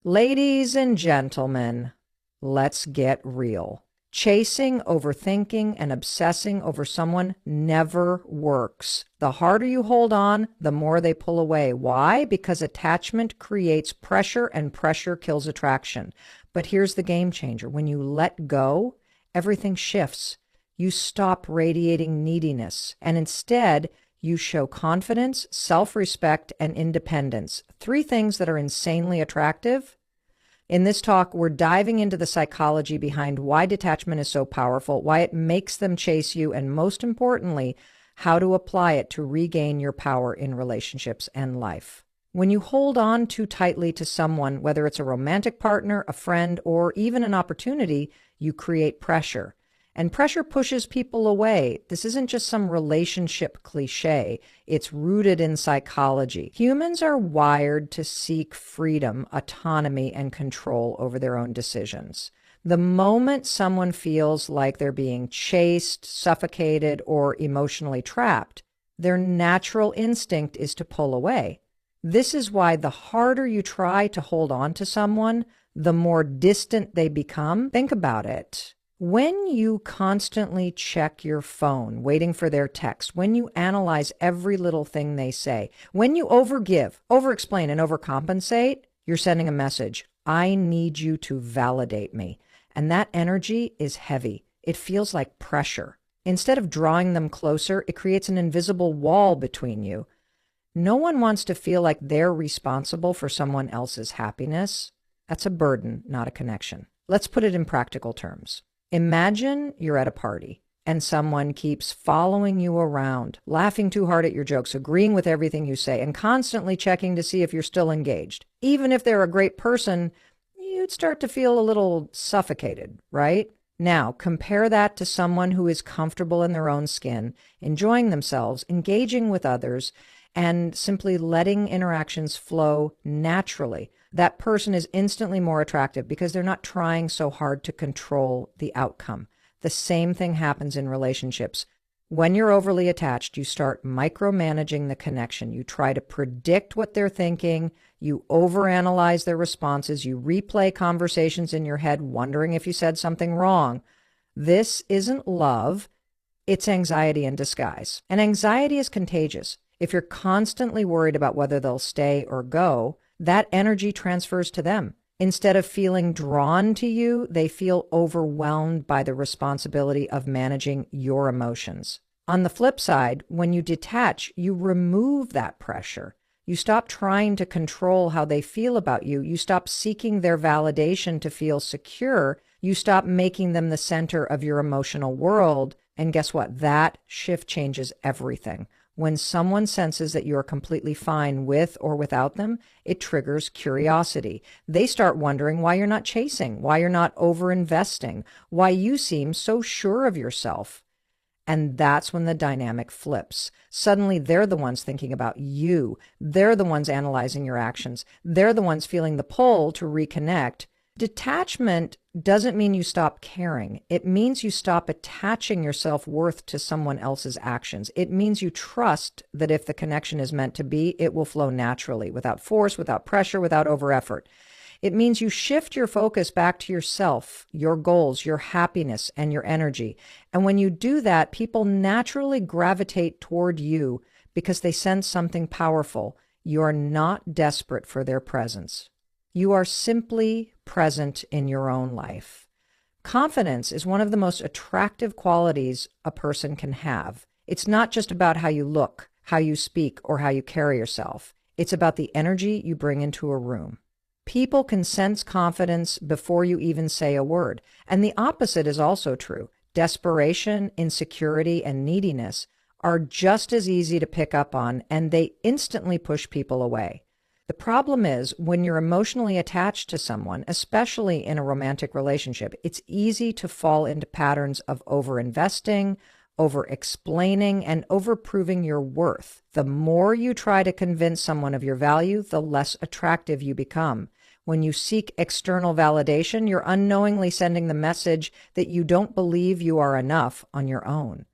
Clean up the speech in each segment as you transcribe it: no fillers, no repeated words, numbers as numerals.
Ladies and gentlemen, let's get real. Chasing, overthinking, and obsessing over someone never works. The harder you hold on, the more they pull away. Why? Because attachment creates pressure and pressure kills attraction. But here's the game changer. When you let go, everything shifts. You stop radiating neediness, and instead, you show confidence, self-respect, and independence. Three things that are insanely attractive. In this talk, we're diving into the psychology behind why detachment is so powerful, why it makes them chase you, and most importantly, how to apply it to regain your power in relationships and life. When you hold on too tightly to someone, whether it's a romantic partner, a friend, or even an opportunity, you create pressure. And pressure pushes people away. This isn't just some relationship cliche. It's rooted in psychology. Humans are wired to seek freedom, autonomy, and control over their own decisions. The moment someone feels like they're being chased, suffocated, or emotionally trapped, their natural instinct is to pull away. This is why the harder you try to hold on to someone, the more distant they become. Think about it. When you constantly check your phone, waiting for their text, when you analyze every little thing they say, when you overgive, overexplain, and overcompensate, you're sending a message. I need you to validate me. And that energy is heavy. It feels like pressure. Instead of drawing them closer, it creates an invisible wall between you. No one wants to feel like they're responsible for someone else's happiness. That's a burden, not a connection. Let's put it in practical terms. Imagine you're at a party and someone keeps following you around, laughing too hard at your jokes, agreeing with everything you say, and constantly checking to see if you're still engaged. Even if they're a great person, you'd start to feel a little suffocated, right? Now, compare that to someone who is comfortable in their own skin, enjoying themselves, engaging with others, and simply letting interactions flow naturally. That person is instantly more attractive because they're not trying so hard to control the outcome. The same thing happens in relationships. When you're overly attached, you start micromanaging the connection. You try to predict what they're thinking. You overanalyze their responses. You replay conversations in your head, wondering if you said something wrong. This isn't love. It's anxiety in disguise. And anxiety is contagious. If you're constantly worried about whether they'll stay or go, that energy transfers to them. Instead of feeling drawn to you, they feel overwhelmed by the responsibility of managing your emotions. On the flip side, when you detach, you remove that pressure. You stop trying to control how they feel about you. You stop seeking their validation to feel secure. You stop making them the center of your emotional world. And guess what? That shift changes everything. When someone senses that you're completely fine with or without them, it triggers curiosity. They start wondering why you're not chasing, why you're not over-investing, why you seem so sure of yourself. And that's when the dynamic flips. Suddenly, they're the ones thinking about you. They're the ones analyzing your actions. They're the ones feeling the pull to reconnect. Detachment doesn't mean you stop caring. It means you stop attaching your self-worth to someone else's actions. It means you trust that if the connection is meant to be, it will flow naturally, without force, without pressure, without over-effort. It means you shift your focus back to yourself, your goals, your happiness, and your energy. And when you do that, people naturally gravitate toward you because they sense something powerful. You're not desperate for their presence. You are simply present in your own life. Confidence is one of the most attractive qualities a person can have. It's not just about how you look, how you speak, or how you carry yourself. It's about the energy you bring into a room. People can sense confidence before you even say a word. And the opposite is also true. Desperation, insecurity, and neediness are just as easy to pick up on, and they instantly push people away. The problem is when you're emotionally attached to someone, especially in a romantic relationship, it's easy to fall into patterns of over-investing, over-explaining, and over-proving your worth. The more you try to convince someone of your value, the less attractive you become. When you seek external validation, you're unknowingly sending the message that you don't believe you are enough on your own.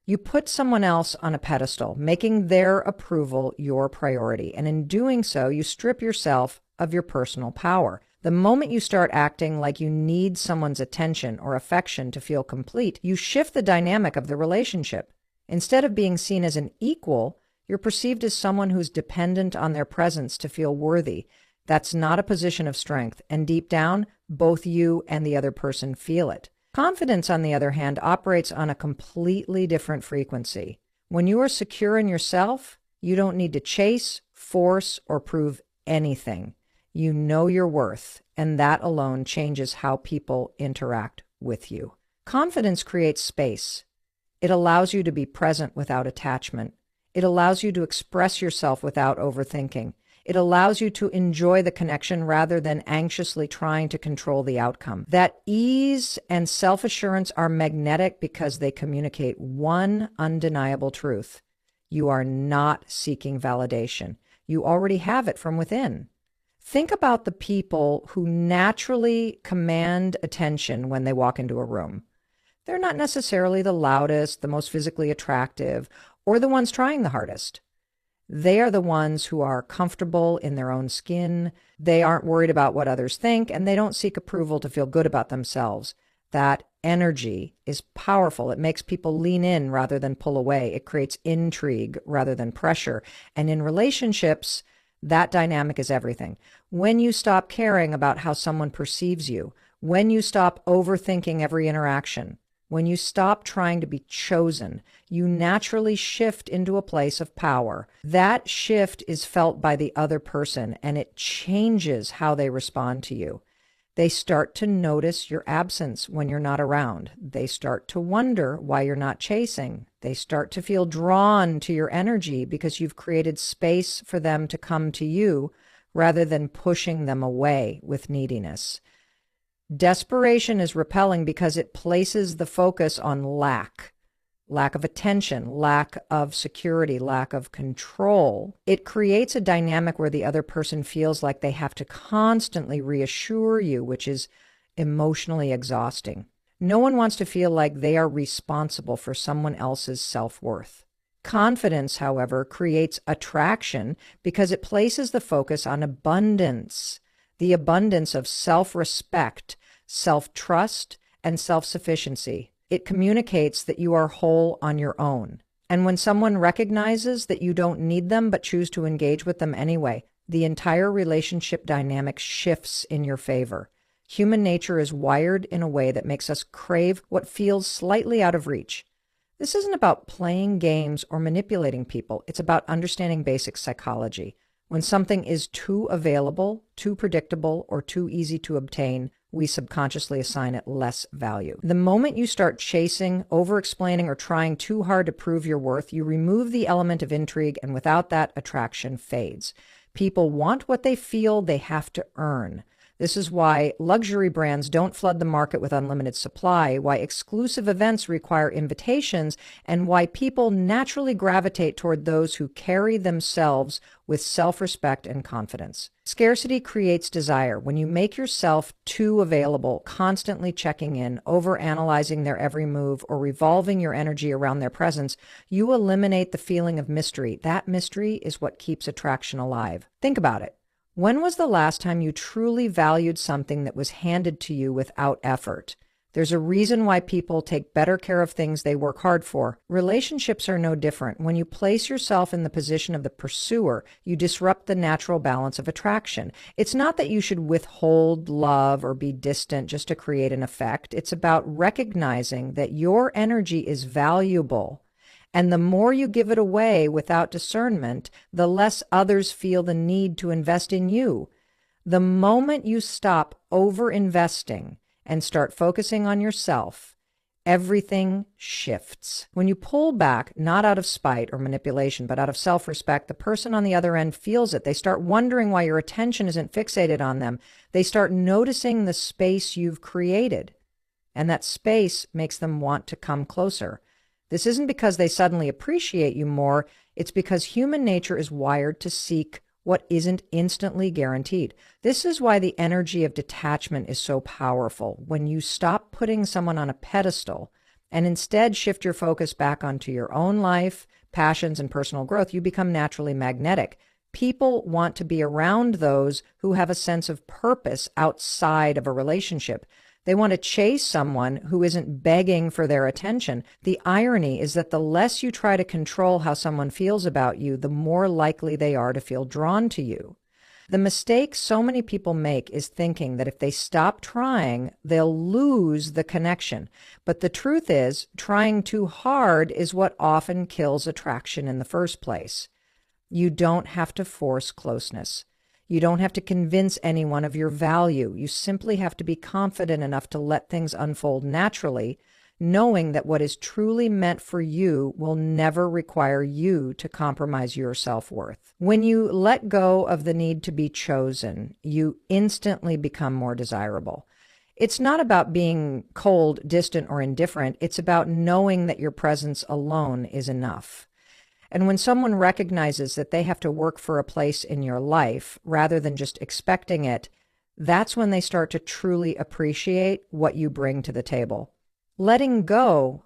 You put someone else on a pedestal, making their approval your priority. And in doing so, you strip yourself of your personal power. The moment you start acting like you need someone's attention or affection to feel complete, you shift the dynamic of the relationship. Instead of being seen as an equal, you're perceived as someone who's dependent on their presence to feel worthy. That's not a position of strength, and deep down, both you and the other person feel it. Confidence, on the other hand, operates on a completely different frequency. When you are secure in yourself, you don't need to chase, force, or prove anything. You know your worth, and that alone changes how people interact with you. Confidence creates space. It allows you to be present without attachment. It allows you to express yourself without overthinking. It allows you to enjoy the connection rather than anxiously trying to control the outcome. That ease and self-assurance are magnetic because they communicate one undeniable truth. You are not seeking validation. You already have it from within. Think about the people who naturally command attention when they walk into a room. They're not necessarily the loudest, the most physically attractive, or the ones trying the hardest. They are the ones who are comfortable in their own skin. They aren't worried about what others think, and they don't seek approval to feel good about themselves. That energy is powerful. It makes people lean in rather than pull away. It creates intrigue rather than pressure. And in relationships, that dynamic is everything. When you stop caring about how someone perceives you, when you stop overthinking every interaction, when you stop trying to be chosen, you naturally shift into a place of power. That shift is felt by the other person, and it changes how they respond to you. They start to notice your absence when you're not around. They start to wonder why you're not chasing. They start to feel drawn to your energy because you've created space for them to come to you rather than pushing them away with neediness. Desperation is repelling because it places the focus on lack of attention, lack of security, lack of control. It creates a dynamic where the other person feels like they have to constantly reassure you, which is emotionally exhausting. No one wants to feel like they are responsible for someone else's self-worth. Confidence, however, creates attraction because it places the focus on abundance, the abundance of self-respect, self-trust, and self-sufficiency. It communicates that you are whole on your own. And when someone recognizes that you don't need them but choose to engage with them anyway, the entire relationship dynamic shifts in your favor. Human nature is wired in a way that makes us crave what feels slightly out of reach. This isn't about playing games or manipulating people. It's about understanding basic psychology. When something is too available, too predictable, or too easy to obtain, we subconsciously assign it less value. The moment you start chasing, over-explaining, or trying too hard to prove your worth, you remove the element of intrigue, and without that, attraction fades. People want what they feel they have to earn. This is why luxury brands don't flood the market with unlimited supply, why exclusive events require invitations, and why people naturally gravitate toward those who carry themselves with self-respect and confidence. Scarcity creates desire. When you make yourself too available, constantly checking in, overanalyzing their every move, or revolving your energy around their presence, you eliminate the feeling of mystery. That mystery is what keeps attraction alive. Think about it. When was the last time you truly valued something that was handed to you without effort? There's a reason why people take better care of things they work hard for. Relationships are no different. When you place yourself in the position of the pursuer, you disrupt the natural balance of attraction. It's not that you should withhold love or be distant just to create an effect. It's about recognizing that your energy is valuable. And the more you give it away without discernment, the less others feel the need to invest in you. The moment you stop over-investing and start focusing on yourself, everything shifts. When you pull back, not out of spite or manipulation, but out of self-respect, the person on the other end feels it. They start wondering why your attention isn't fixated on them. They start noticing the space you've created, and that space makes them want to come closer. This isn't because they suddenly appreciate you more. It's because human nature is wired to seek what isn't instantly guaranteed. This is why the energy of detachment is so powerful. When you stop putting someone on a pedestal and instead shift your focus back onto your own life, passions, and personal growth, you become naturally magnetic. People want to be around those who have a sense of purpose outside of a relationship. They want to chase someone who isn't begging for their attention. The irony is that the less you try to control how someone feels about you, the more likely they are to feel drawn to you. The mistake so many people make is thinking that if they stop trying, they'll lose the connection. But the truth is, trying too hard is what often kills attraction in the first place. You don't have to force closeness. You don't have to convince anyone of your value. You simply have to be confident enough to let things unfold naturally, knowing that what is truly meant for you will never require you to compromise your self-worth. When you let go of the need to be chosen, you instantly become more desirable. It's not about being cold, distant, or indifferent. It's about knowing that your presence alone is enough. And when someone recognizes that they have to work for a place in your life rather than just expecting it, that's when they start to truly appreciate what you bring to the table. Letting go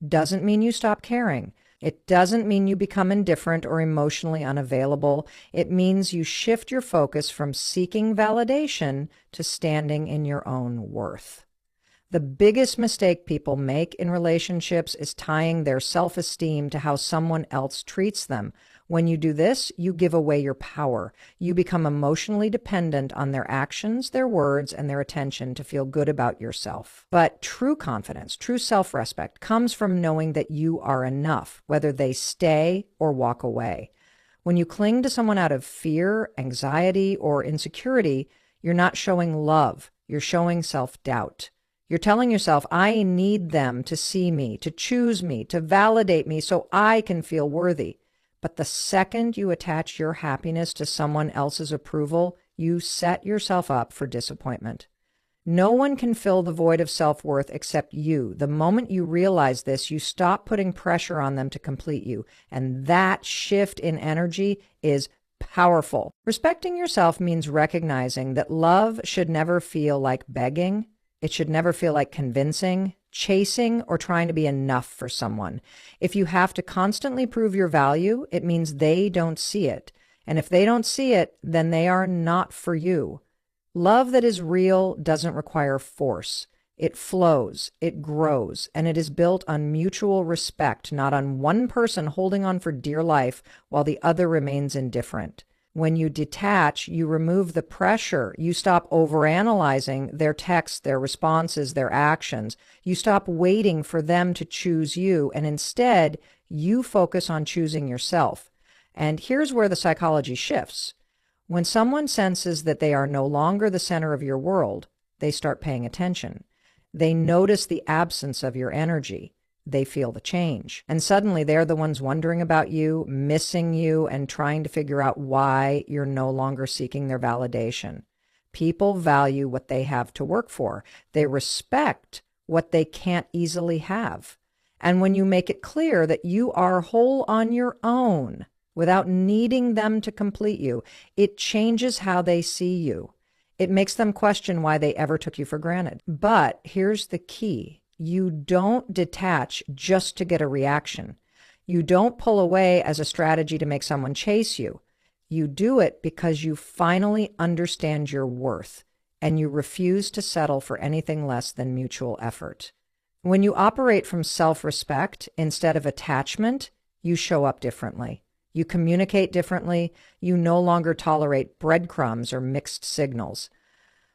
doesn't mean you stop caring. It doesn't mean you become indifferent or emotionally unavailable. It means you shift your focus from seeking validation to standing in your own worth. The biggest mistake people make in relationships is tying their self-esteem to how someone else treats them. When you do this, you give away your power. You become emotionally dependent on their actions, their words, and their attention to feel good about yourself. But true confidence, true self-respect comes from knowing that you are enough, whether they stay or walk away. When you cling to someone out of fear, anxiety, or insecurity, you're not showing love. You're showing self-doubt. You're telling yourself, I need them to see me, to choose me, to validate me so I can feel worthy. But the second you attach your happiness to someone else's approval, you set yourself up for disappointment. No one can fill the void of self-worth except you. The moment you realize this, you stop putting pressure on them to complete you. And that shift in energy is powerful. Respecting yourself means recognizing that love should never feel like begging. It should never feel like convincing, chasing, or trying to be enough for someone. If you have to constantly prove your value, it means they don't see it. And if they don't see it, then they are not for you. Love that is real doesn't require force. It flows, it grows, and it is built on mutual respect, not on one person holding on for dear life while the other remains indifferent. When you detach, you remove the pressure. You stop overanalyzing their texts, their responses, their actions. You stop waiting for them to choose you, and instead, you focus on choosing yourself. And here's where the psychology shifts. When someone senses that they are no longer the center of your world, they start paying attention. They notice the absence of your energy. They feel the change. And suddenly they're the ones wondering about you, missing you, and trying to figure out why you're no longer seeking their validation. People value what they have to work for. They respect what they can't easily have. And when you make it clear that you are whole on your own without needing them to complete you, it changes how they see you. It makes them question why they ever took you for granted. But here's the key. You don't detach just to get a reaction. You don't pull away as a strategy to make someone chase you. You do it because you finally understand your worth, and you refuse to settle for anything less than mutual effort. When you operate from self-respect instead of attachment, you show up differently. You communicate differently. You no longer tolerate breadcrumbs or mixed signals.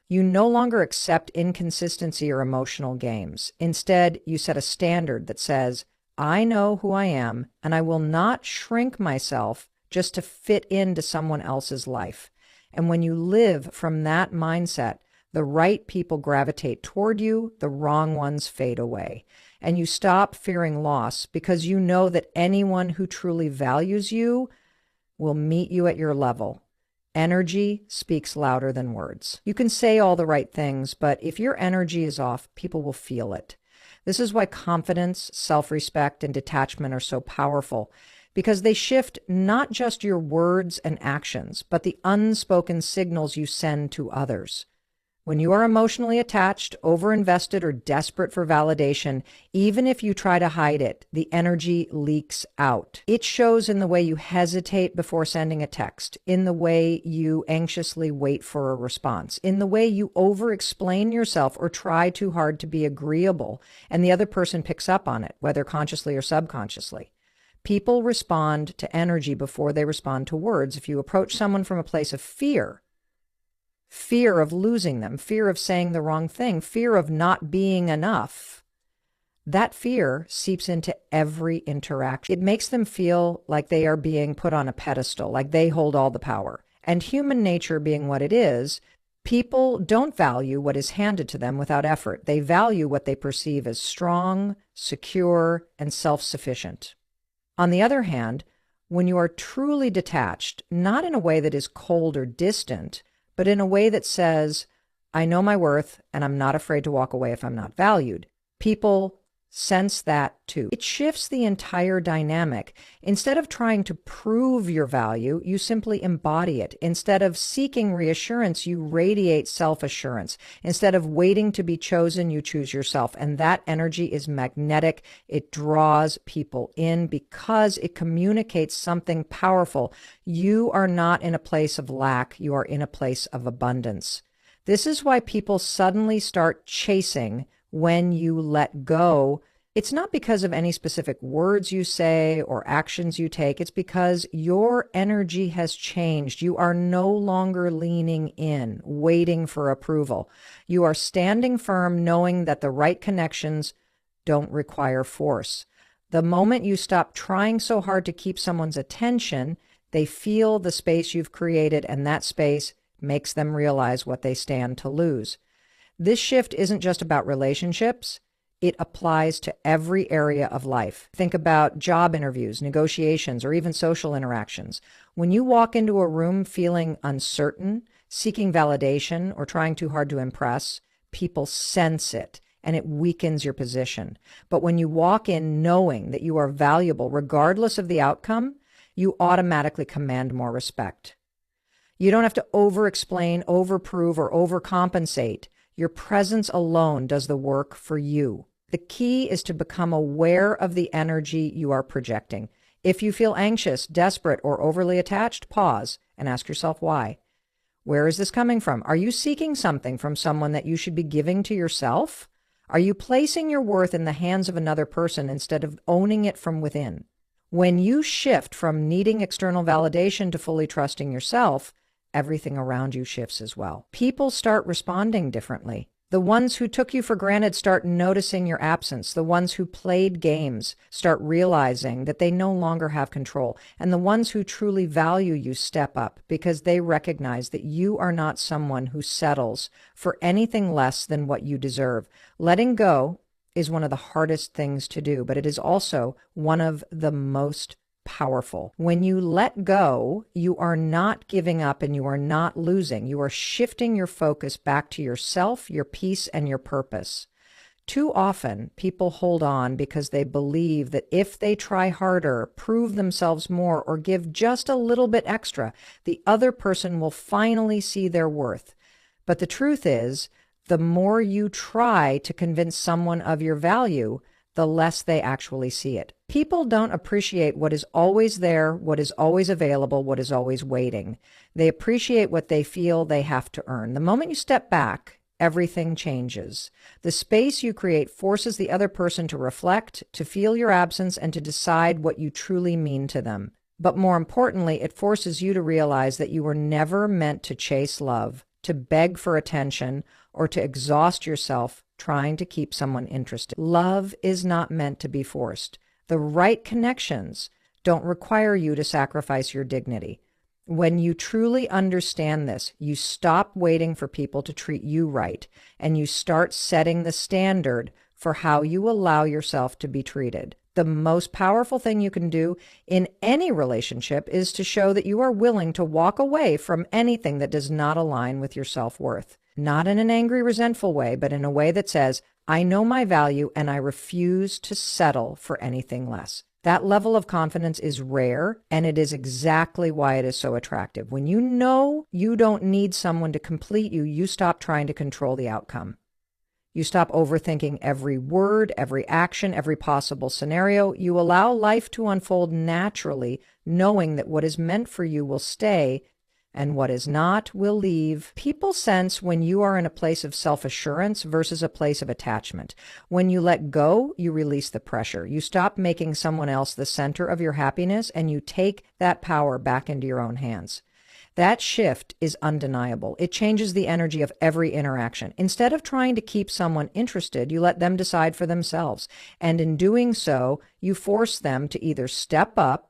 You no longer accept inconsistency or emotional games. Instead, you set a standard that says, I know who I am, and I will not shrink myself just to fit into someone else's life. And when you live from that mindset, the right people gravitate toward you, the wrong ones fade away. And you stop fearing loss because you know that anyone who truly values you will meet you at your level. Energy speaks louder than words. You can say all the right things, but if your energy is off, people will feel it. This is why confidence, self-respect, and detachment are so powerful, because they shift not just your words and actions, but the unspoken signals you send to others. When you are emotionally attached, overinvested, or desperate for validation, even if you try to hide it, the energy leaks out. It shows in the way you hesitate before sending a text, in the way you anxiously wait for a response, in the way you over-explain yourself or try too hard to be agreeable, and the other person picks up on it, whether consciously or subconsciously. People respond to energy before they respond to words. If you approach someone from a place of fear of losing them, fear of saying the wrong thing, fear of not being enough, that fear seeps into every interaction. It makes them feel like they are being put on a pedestal, like they hold all the power. And human nature being what it is, people don't value what is handed to them without effort. They value what they perceive as strong, secure, and self-sufficient. On the other hand, when you are truly detached, not in a way that is cold or distant, but in a way that says, I know my worth and I'm not afraid to walk away if I'm not valued, people sense that too. It shifts the entire dynamic. Instead of trying to prove your value, you simply embody it. Instead of seeking reassurance, you radiate self-assurance. Instead of waiting to be chosen, you choose yourself. And that energy is magnetic. It draws people in because it communicates something powerful. You are not in a place of lack. You are in a place of abundance. This is why people suddenly start chasing when you let go. It's not because of any specific words you say or actions you take. It's because your energy has changed. You are no longer leaning in, waiting for approval. You are standing firm, knowing that the right connections don't require force. The moment you stop trying so hard to keep someone's attention, they feel the space you've created, and that space makes them realize what they stand to lose. This shift isn't just about relationships. It applies to every area of life. Think about job interviews, negotiations, or even social interactions. When you walk into a room feeling uncertain, seeking validation, or trying too hard to impress, people sense it, and it weakens your position. But when you walk in knowing that you are valuable, regardless of the outcome, you automatically command more respect. You don't have to over-explain, over-prove, or overcompensate. Your presence alone does the work for you. The key is to become aware of the energy you are projecting. If you feel anxious, desperate, or overly attached, pause and ask yourself why. Where is this coming from? Are you seeking something from someone that you should be giving to yourself? Are you placing your worth in the hands of another person instead of owning it from within? When you shift from needing external validation to fully trusting yourself, everything around you shifts as well. People start responding differently. The ones who took you for granted start noticing your absence. The ones who played games start realizing that they no longer have control. And the ones who truly value you step up because they recognize that you are not someone who settles for anything less than what you deserve. Letting go is one of the hardest things to do, but it is also one of the most powerful. When you let go, you are not giving up and you are not losing. You are shifting your focus back to yourself, your peace, and your purpose. Too often, people hold on because they believe that if they try harder, prove themselves more, or give just a little bit extra, the other person will finally see their worth. But the truth is, the more you try to convince someone of your value, the less they actually see it. People don't appreciate what is always there, what is always available, what is always waiting. They appreciate what they feel they have to earn. The moment you step back, everything changes. The space you create forces the other person to reflect, to feel your absence, and to decide what you truly mean to them. But more importantly, it forces you to realize that you were never meant to chase love, to beg for attention, or to exhaust yourself trying to keep someone interested. Love is not meant to be forced. The right connections don't require you to sacrifice your dignity. When you truly understand this, you stop waiting for people to treat you right, and you start setting the standard for how you allow yourself to be treated. The most powerful thing you can do in any relationship is to show that you are willing to walk away from anything that does not align with your self-worth. Not in an angry, resentful way, but in a way that says, I know my value and I refuse to settle for anything less. That level of confidence is rare, and it is exactly why it is so attractive. When you know you don't need someone to complete you, you stop trying to control the outcome. You stop overthinking every word, every action, every possible scenario. You allow life to unfold naturally, knowing that what is meant for you will stay and what is not will leave. People sense when you are in a place of self-assurance versus a place of attachment. When you let go, you release the pressure. You stop making someone else the center of your happiness, and you take that power back into your own hands. That shift is undeniable. It changes the energy of every interaction. Instead of trying to keep someone interested, you let them decide for themselves. And in doing so, you force them to either step up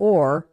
or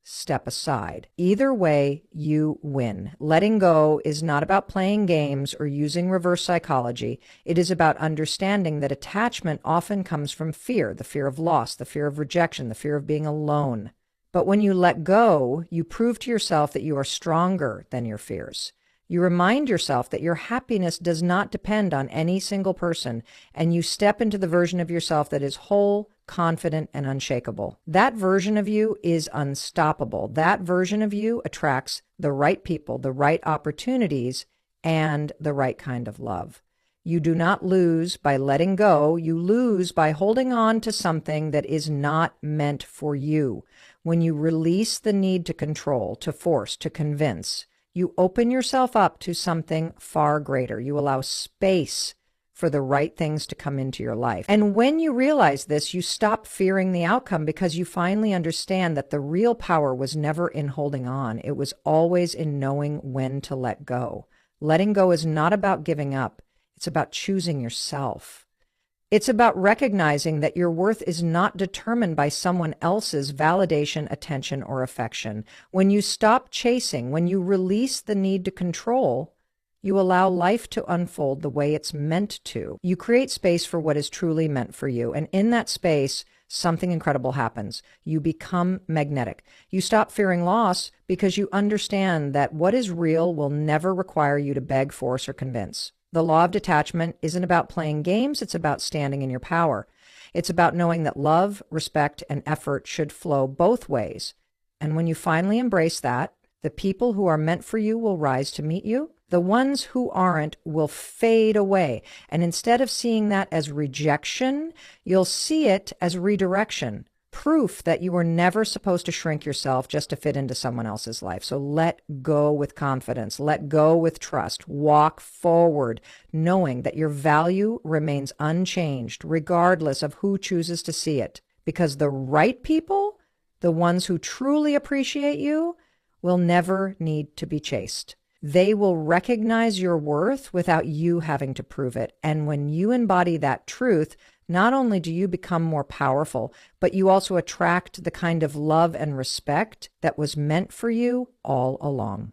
step aside. Either way, you win. Letting go is not about playing games or using reverse psychology. It is about understanding that attachment often comes from fear, the fear of loss, the fear of rejection, the fear of being alone. But when you let go, you prove to yourself that you are stronger than your fears. You remind yourself that your happiness does not depend on any single person, and you step into the version of yourself that is whole, confident, and unshakable. That version of you is unstoppable. That version of you attracts the right people, the right opportunities, and the right kind of love. You do not lose by letting go. You lose by holding on to something that is not meant for you. When you release the need to control, to force, to convince, you open yourself up to something far greater. You allow space for the right things to come into your life. And when you realize this, you stop fearing the outcome because you finally understand that the real power was never in holding on. It was always in knowing when to let go. Letting go is not about giving up. It's about choosing yourself. It's about recognizing that your worth is not determined by someone else's validation, attention, or affection. When you stop chasing, when you release the need to control, you allow life to unfold the way it's meant to. You create space for what is truly meant for you. And in that space, something incredible happens. You become magnetic. You stop fearing loss because you understand that what is real will never require you to beg, force, or convince. The law of detachment isn't about playing games. It's about standing in your power. It's about knowing that love, respect, and effort should flow both ways. And when you finally embrace that, the people who are meant for you will rise to meet you. The ones who aren't will fade away. And instead of seeing that as rejection, you'll see it as redirection. Proof that you were never supposed to shrink yourself just to fit into someone else's life. So let go with confidence. Let go with trust. Walk forward, knowing that your value remains unchanged, regardless of who chooses to see it. Because the right people, the ones who truly appreciate you, will never need to be chased. They will recognize your worth without you having to prove it. And when you embody that truth, not only do you become more powerful, but you also attract the kind of love and respect that was meant for you all along.